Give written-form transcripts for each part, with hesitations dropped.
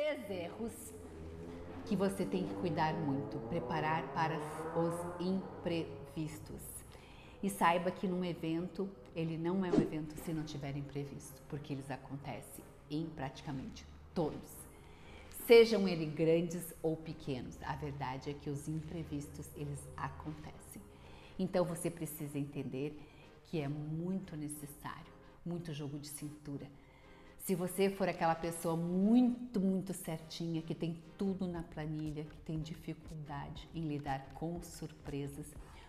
3 erros que você tem que cuidar muito, preparar para os imprevistos. E saiba que num evento, ele não é um evento se não tiver imprevisto, porque eles acontecem em praticamente todos. Sejam eles grandes ou pequenos, a verdade é que os imprevistos, eles acontecem. Então você precisa entender que é muito necessário, muito jogo de cintura. Se você for aquela pessoa muito certinha, que tem tudo na planilha, que tem dificuldade em lidar com surpresas,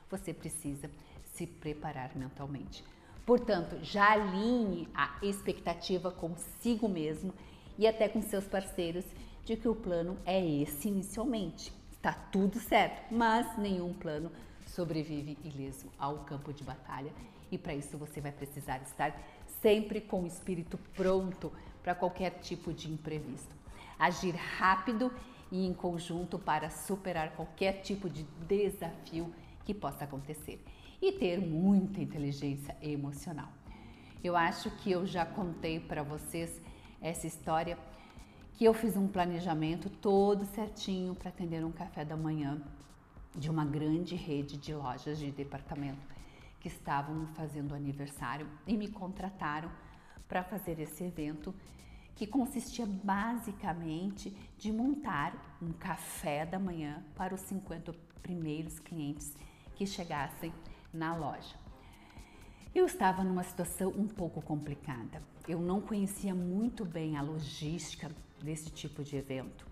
você precisa se preparar mentalmente. Portanto, já alinhe a expectativa consigo mesmo e até com seus parceiros de que o plano é esse inicialmente. Está tudo certo, mas nenhum plano sobrevive ileso ao campo de batalha e para isso você vai precisar estar sempre com o espírito pronto para qualquer tipo de imprevisto. Agir rápido e em conjunto para superar qualquer tipo de desafio que possa acontecer e ter muita inteligência emocional. Eu acho que eu já contei para vocês essa história que eu fiz um planejamento todo certinho para atender um café da manhã de uma grande rede de lojas de departamento que estavam fazendo aniversário e me contrataram para fazer esse evento que consistia basicamente de montar um café da manhã para os 50 primeiros clientes que chegassem na loja. Eu estava numa situação um pouco complicada. Eu não conhecia muito bem a logística desse tipo de evento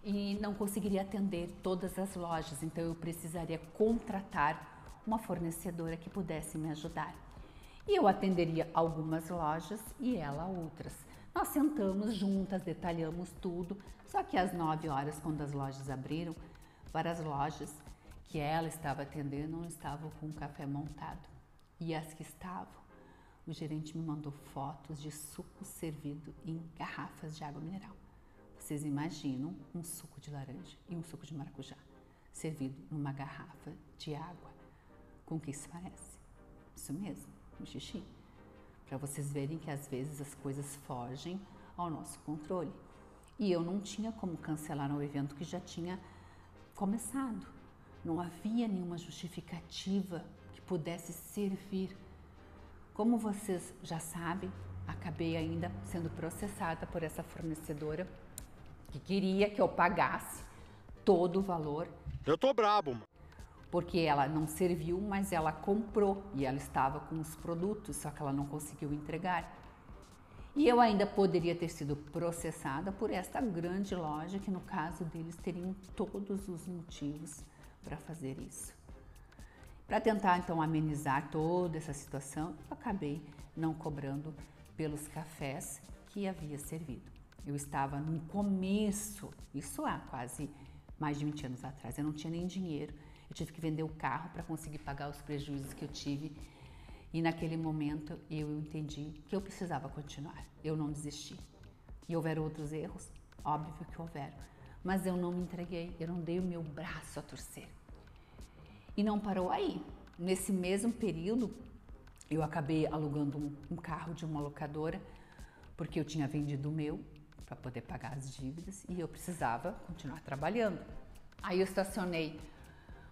e não conseguiria atender todas as lojas, então eu precisaria contratar uma fornecedora que pudesse me ajudar. E eu atenderia algumas lojas e ela outras. Nós sentamos juntas, detalhamos tudo, só que às 9 horas, quando as lojas abriram, várias lojas que ela estava atendendo não estavam com o café montado. E as que estavam, o gerente me mandou fotos de suco servido em garrafas de água mineral. Vocês imaginam um suco de laranja e um suco de maracujá servido numa garrafa de água. Com o que isso parece? Isso mesmo, um xixi. Para vocês verem que às vezes as coisas fogem ao nosso controle. E eu não tinha como cancelar um evento que já tinha começado. Não havia nenhuma justificativa que pudesse servir. Como vocês já sabem, acabei ainda sendo processada por essa fornecedora que queria que eu pagasse todo o valor. Eu tô brabo, mano. Porque ela não serviu, mas ela comprou e ela estava com os produtos, só que ela não conseguiu entregar. E eu ainda poderia ter sido processada por esta grande loja, que no caso deles teriam todos os motivos para fazer isso. Para tentar então amenizar toda essa situação, eu acabei não cobrando pelos cafés que havia servido. Eu estava no começo, isso há quase mais de 20 anos atrás, eu não tinha nem dinheiro. Eu tive que vender o carro para conseguir pagar os prejuízos que eu tive. E naquele momento eu entendi que eu precisava continuar. Eu não desisti. E houveram outros erros? Óbvio que houveram. Mas eu não me entreguei, eu não dei o meu braço a torcer. E não parou aí. Nesse mesmo período, eu acabei alugando um carro de uma locadora, porque eu tinha vendido o meu para poder pagar as dívidas e eu precisava continuar trabalhando. Aí eu estacionei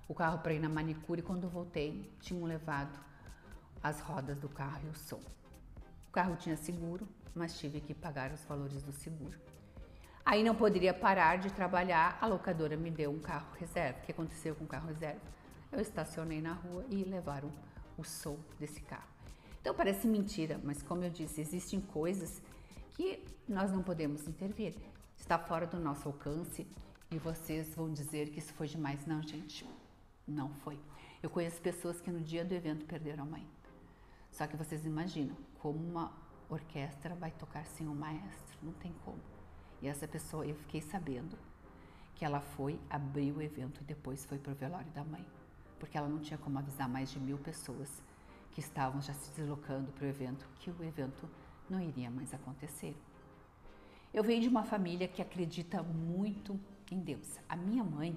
o carro para ir na manicure e quando eu voltei, tinham levado as rodas do carro e o som. O carro tinha seguro, mas tive que pagar os valores do seguro. Aí não poderia parar de trabalhar, a locadora me deu um carro reserva. O que aconteceu com o carro reserva? Eu estacionei na rua e levaram o som desse carro. Então parece mentira, mas como eu disse, existem coisas que nós não podemos intervir. Está fora do nosso alcance e vocês vão dizer que isso foi demais. Não, gente. Não foi. Eu conheço pessoas que no dia do evento perderam a mãe. Só que vocês imaginam como uma orquestra vai tocar sem um maestro? Não tem como. E essa pessoa, eu fiquei sabendo que ela foi abrir o evento e depois foi pro velório da mãe. Porque ela não tinha como avisar mais de 1000 pessoas que estavam já se deslocando para o evento, que o evento não iria mais acontecer. Eu venho de uma família que acredita muito em Deus. A minha mãe,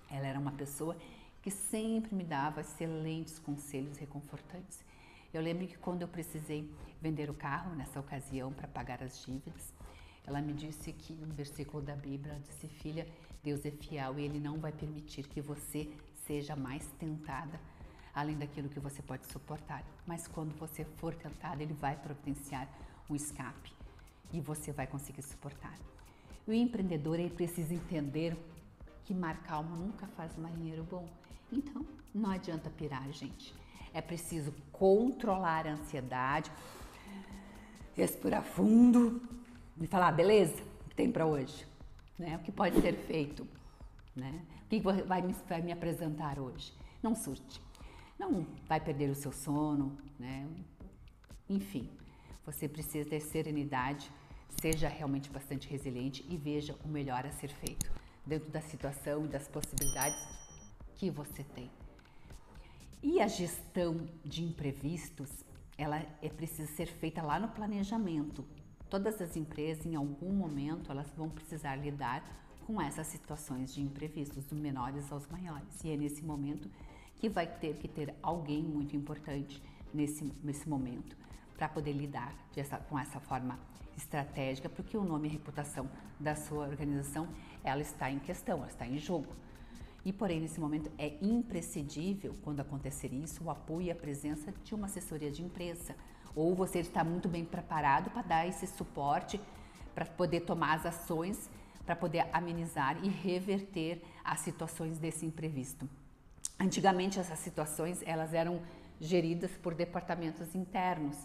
ela era uma pessoa que sempre me dava excelentes conselhos reconfortantes. Eu lembro que quando eu precisei vender o carro nessa ocasião para pagar as dívidas, Ela me disse que um versículo da Bíblia, ela disse: filha, Deus é fiel e Ele não vai permitir que você seja mais tentada além daquilo que você pode suportar. Mas quando você for tentada, Ele vai providenciar um escape e você vai conseguir suportar. O empreendedor, ele precisa entender que mar calmo nunca faz marinheiro bom. Então, não adianta pirar, gente. É preciso controlar a ansiedade, respirar fundo e falar: beleza, o que tem para hoje? Né? O que pode ser feito? Né? O que vai me apresentar hoje? Não surte. Não vai perder o seu sono, né? Enfim, você precisa ter serenidade, seja realmente bastante resiliente e veja o melhor a ser feito dentro da situação e das possibilidades que você tem. E a gestão de imprevistos, ela precisa ser feita lá no planejamento. Todas as empresas, em algum momento, elas vão precisar lidar com essas situações de imprevistos, dos menores aos maiores. E é nesse momento que vai ter que ter alguém muito importante nesse momento para poder lidar com essa forma estratégica, porque o nome e a reputação da sua organização, ela está em questão, ela está em jogo. E, porém, nesse momento é imprescindível, quando acontecer isso, o apoio e a presença de uma assessoria de imprensa. Ou você está muito bem preparado para dar esse suporte, para poder tomar as ações, para poder amenizar e reverter as situações desse imprevisto. Antigamente, essas situações, elas eram geridas por departamentos internos,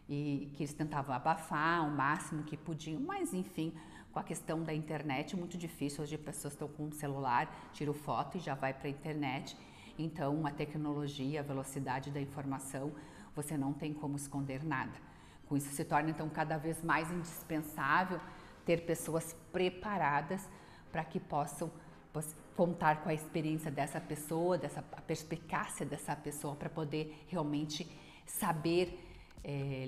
e que eles tentavam abafar o máximo que podiam, mas enfim, com a questão da internet é muito difícil. Hoje as pessoas estão com um celular, tiram foto e já vai para a internet. Então a tecnologia, a velocidade da informação, você não tem como esconder nada. Com isso se torna então cada vez mais indispensável ter pessoas preparadas para que possam contar com a experiência dessa pessoa, a perspicácia dessa pessoa, para poder realmente saber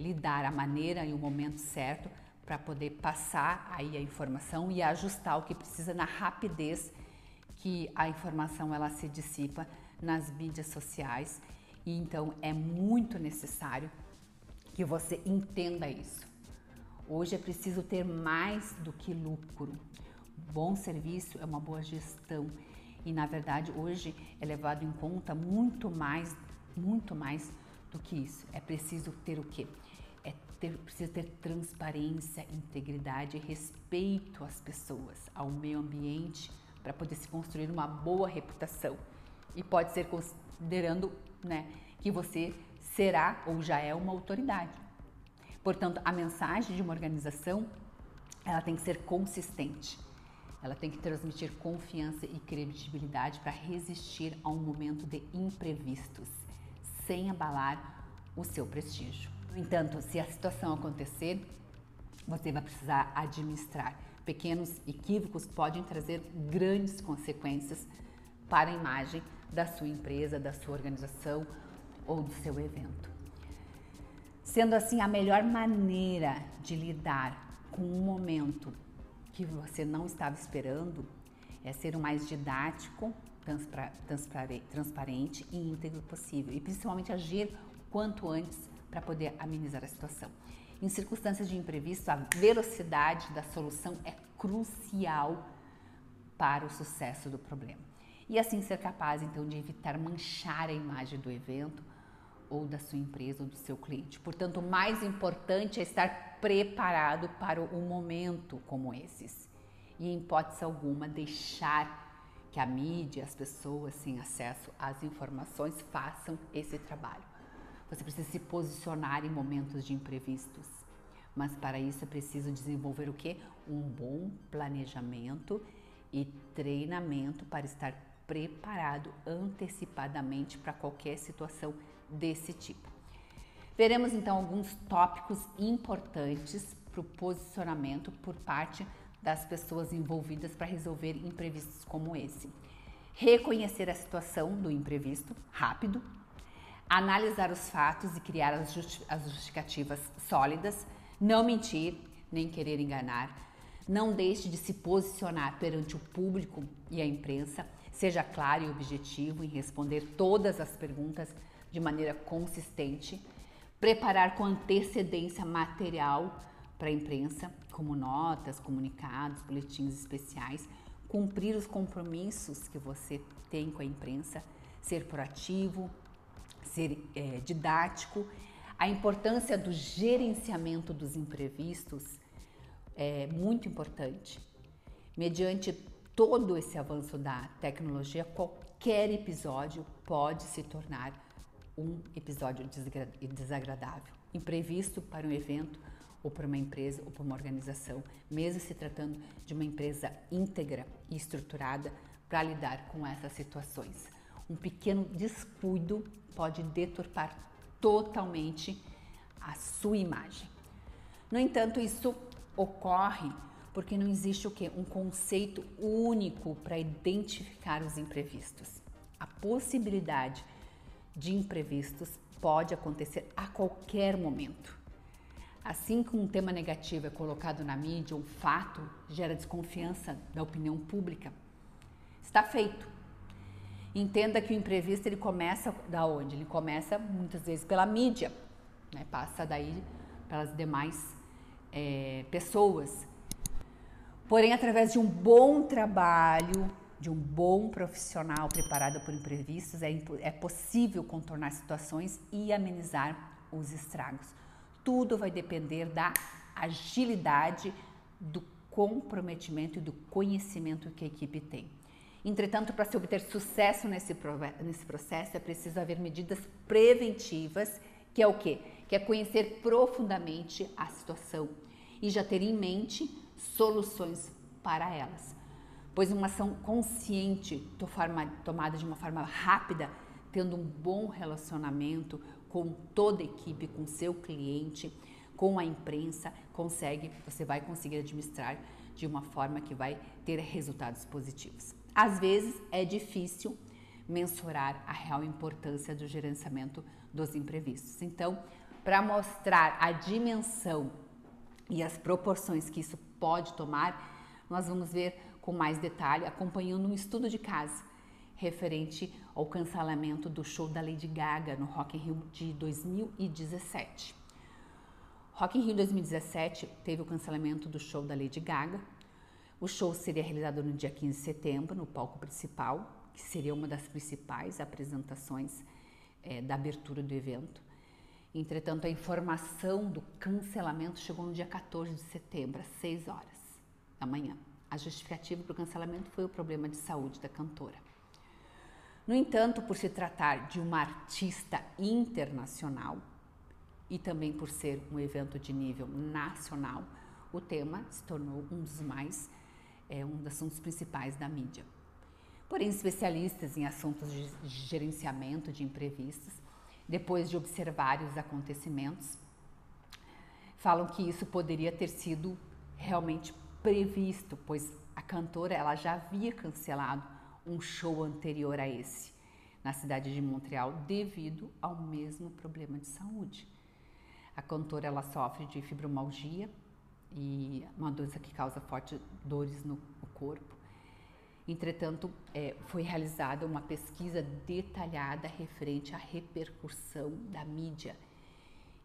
lidar a maneira e o momento certo para poder passar aí a informação e ajustar o que precisa na rapidez que a informação ela se dissipa nas mídias sociais. E então é muito necessário que você entenda isso. Hoje é preciso ter mais do que lucro. Bom serviço é uma boa gestão e, na verdade, hoje é levado em conta muito mais do que isso. É preciso ter o quê? Precisa ter transparência, integridade e respeito às pessoas, ao meio ambiente, para poder se construir uma boa reputação. E pode ser considerando, né, que você será ou já é uma autoridade. Portanto, a mensagem de uma organização, ela tem que ser consistente. Ela tem que transmitir confiança e credibilidade para resistir a um momento de imprevistos, sem abalar o seu prestígio. No entanto, se a situação acontecer, você vai precisar administrar. Pequenos equívocos podem trazer grandes consequências para a imagem da sua empresa, da sua organização ou do seu evento. Sendo assim, a melhor maneira de lidar com um momento que você não estava esperando é ser o mais didático, transparente e íntegro possível, e principalmente agir quanto antes para poder amenizar a situação. Em circunstâncias de imprevisto, a velocidade da solução é crucial para o sucesso do problema. E assim ser capaz, então, de evitar manchar a imagem do evento ou da sua empresa ou do seu cliente. Portanto, o mais importante é estar preparado para um momento como esses. E, em hipótese alguma, deixar que a mídia, as pessoas sem acesso às informações façam esse trabalho. Você precisa se posicionar em momentos de imprevistos, mas para isso é preciso desenvolver o quê? Um bom planejamento e treinamento para estar preparado antecipadamente para qualquer situação desse tipo. Veremos então alguns tópicos importantes para o posicionamento por parte das pessoas envolvidas para resolver imprevistos como esse. Reconhecer a situação do imprevisto rápido, analisar os fatos e criar as justificativas sólidas, não mentir nem querer enganar, não deixe de se posicionar perante o público e a imprensa, seja claro e objetivo em responder todas as perguntas de maneira consistente, preparar com antecedência material para a imprensa, como notas, comunicados, boletins especiais, cumprir os compromissos que você tem com a imprensa, ser proativo, ser didático. A importância do gerenciamento dos imprevistos é muito importante. Mediante todo esse avanço da tecnologia, qualquer episódio pode se tornar um episódio desagradável, imprevisto para um evento ou para uma empresa ou para uma organização, mesmo se tratando de uma empresa íntegra e estruturada para lidar com essas situações. Um pequeno descuido pode deturpar totalmente a sua imagem. No entanto, isso ocorre porque não existe um conceito único para identificar os imprevistos. A possibilidade de imprevistos pode acontecer a qualquer momento. Assim que um tema negativo é colocado na mídia, um fato gera desconfiança da opinião pública, está feito. Entenda que o imprevisto ele começa da onde? Ele começa muitas vezes pela mídia, né? Passa daí pelas demais pessoas. Porém, através de um bom trabalho, de um bom profissional preparado por imprevistos, é possível contornar situações e amenizar os estragos. Tudo vai depender da agilidade, do comprometimento e do conhecimento que a equipe tem. Entretanto, para se obter sucesso nesse processo, é preciso haver medidas preventivas, que é o quê? Que é conhecer profundamente a situação e já ter em mente soluções para elas. Pois uma ação consciente, tomada de uma forma rápida, tendo um bom relacionamento com toda a equipe, com seu cliente, com a imprensa, você vai conseguir administrar de uma forma que vai ter resultados positivos. Às vezes é difícil mensurar a real importância do gerenciamento dos imprevistos. Então, para mostrar a dimensão e as proporções que isso pode tomar, nós vamos ver com mais detalhe, acompanhando um estudo de caso referente ao cancelamento do show da Lady Gaga no Rock in Rio de 2017. Rock in Rio 2017 teve o cancelamento do show da Lady Gaga. O show seria realizado no dia 15 de setembro, no palco principal, que seria uma das principais apresentações da abertura do evento. Entretanto, a informação do cancelamento chegou no dia 14 de setembro, às 6 horas da manhã. A justificativa para o cancelamento foi o problema de saúde da cantora. No entanto, por se tratar de uma artista internacional e também por ser um evento de nível nacional, o tema se tornou um dos assuntos principais da mídia. Porém, especialistas em assuntos de gerenciamento de imprevistos, depois de observar os acontecimentos, falam que isso poderia ter sido realmente previsto, pois a cantora ela já havia cancelado um show anterior a esse, na cidade de Montreal, devido ao mesmo problema de saúde. A cantora ela sofre de fibromialgia e uma doença que causa fortes dores no corpo. Entretanto, foi realizada uma pesquisa detalhada referente à repercussão da mídia.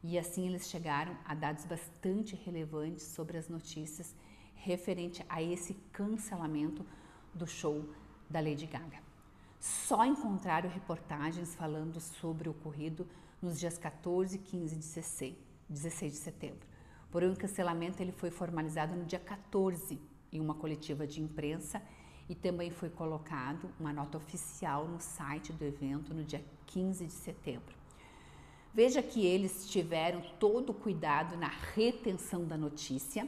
E assim eles chegaram a dados bastante relevantes sobre as notícias referente a esse cancelamento do show da Lady Gaga. Só encontraram reportagens falando sobre o ocorrido nos dias 14 e 15 de 16 de setembro. Porém, o cancelamento ele foi formalizado no dia 14 em uma coletiva de imprensa e também foi colocado uma nota oficial no site do evento no dia 15 de setembro. Veja que eles tiveram todo o cuidado na retenção da notícia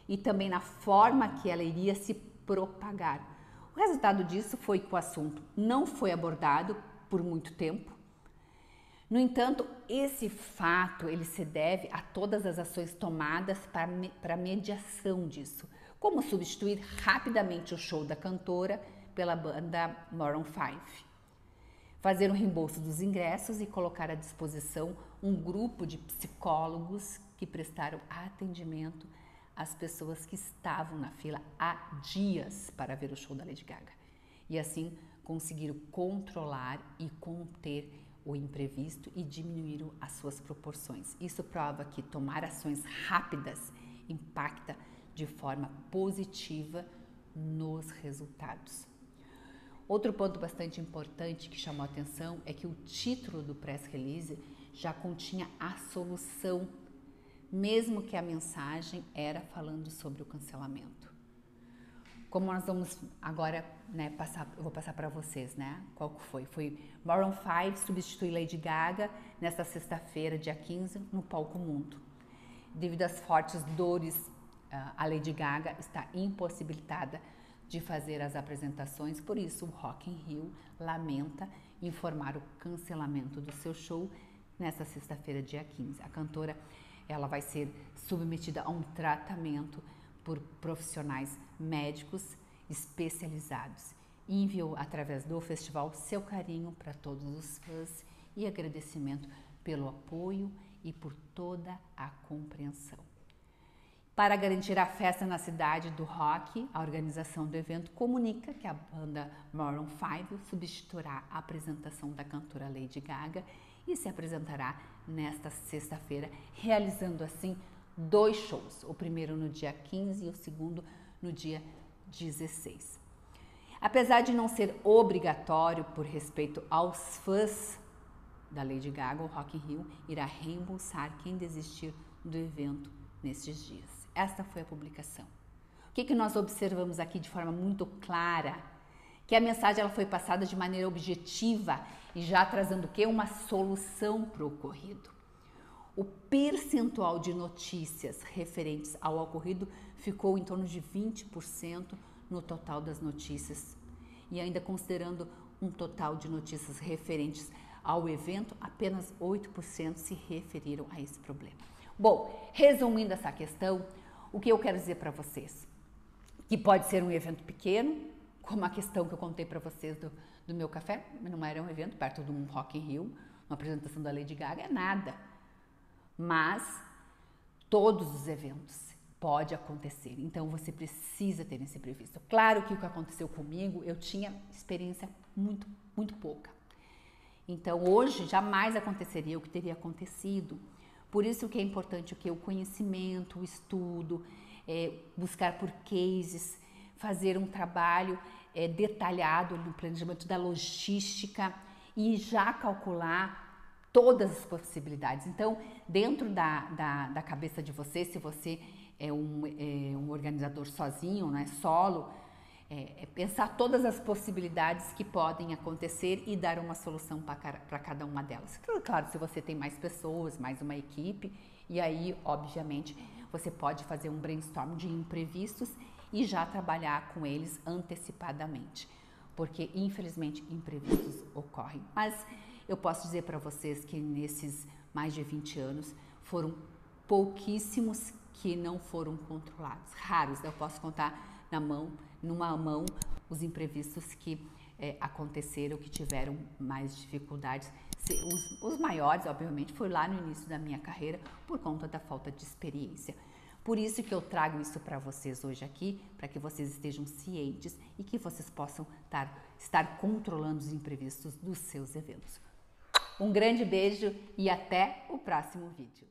e também na forma que ela iria se propagar. O resultado disso foi que o assunto não foi abordado por muito tempo. No entanto, esse fato ele se deve a todas as ações tomadas para a mediação disso, como substituir rapidamente o show da cantora pela banda Maroon 5, fazer um reembolso dos ingressos e colocar à disposição um grupo de psicólogos que prestaram atendimento às pessoas que estavam na fila há dias para ver o show da Lady Gaga. E assim conseguiram controlar e conter o imprevisto e diminuíram as suas proporções. Isso prova que tomar ações rápidas impacta de forma positiva nos resultados. Outro ponto bastante importante que chamou a atenção é que o título do press release já continha a solução, mesmo que a mensagem era falando sobre o cancelamento. Como nós vamos agora, né, eu vou passar para vocês, né, qual que foi? Foi Maroon 5 substitui Lady Gaga nesta sexta-feira, dia 15, no palco mundo. Devido às fortes dores, a Lady Gaga está impossibilitada de fazer as apresentações, por isso o Rock in Rio lamenta informar o cancelamento do seu show nesta sexta-feira, dia 15. A cantora, ela vai ser submetida a um tratamento por profissionais médicos especializados. E enviou através do festival seu carinho para todos os fãs e agradecimento pelo apoio e por toda a compreensão. Para garantir a festa na cidade do rock, a organização do evento comunica que a banda Maroon 5 substituirá a apresentação da cantora Lady Gaga e se apresentará nesta sexta-feira, realizando assim 2 shows, o primeiro no dia 15 e o segundo no dia 16. Apesar de não ser obrigatório por respeito aos fãs da Lady Gaga, o Rock in Rio irá reembolsar quem desistir do evento nestes dias. Esta foi a publicação. O que nós observamos aqui de forma muito clara? Que a mensagem ela foi passada de maneira objetiva e já trazendo o quê? Uma solução para o ocorrido. O percentual de notícias referentes ao ocorrido ficou em torno de 20% no total das notícias. E ainda considerando um total de notícias referentes ao evento, apenas 8% se referiram a esse problema. Bom, resumindo essa questão, o que eu quero dizer para vocês? Que pode ser um evento pequeno, como a questão que eu contei para vocês do meu café, não era um evento perto de um Rock in Rio, uma apresentação da Lady Gaga, é nada. Mas todos os eventos pode acontecer, então você precisa ter esse previsto. Claro que o que aconteceu comigo, eu tinha experiência muito pouca. Então hoje jamais aconteceria o que teria acontecido. Por isso que é importante o conhecimento, o estudo, buscar por cases, fazer um trabalho detalhado no planejamento da logística e já calcular todas as possibilidades. Então, dentro da cabeça de você, se você é um organizador sozinho, né, solo, pensar todas as possibilidades que podem acontecer e dar uma solução para cada uma delas. Claro, se você tem mais pessoas, mais uma equipe, e aí, obviamente, você pode fazer um brainstorm de imprevistos e já trabalhar com eles antecipadamente, porque infelizmente imprevistos ocorrem. Mas eu posso dizer para vocês que nesses mais de 20 anos foram pouquíssimos que não foram controlados, raros. Eu posso contar numa mão, os imprevistos que aconteceram, que tiveram mais dificuldades. Os maiores, obviamente, foi lá no início da minha carreira por conta da falta de experiência. Por isso que eu trago isso para vocês hoje aqui, para que vocês estejam cientes e que vocês possam estar controlando os imprevistos dos seus eventos. Um grande beijo e até o próximo vídeo.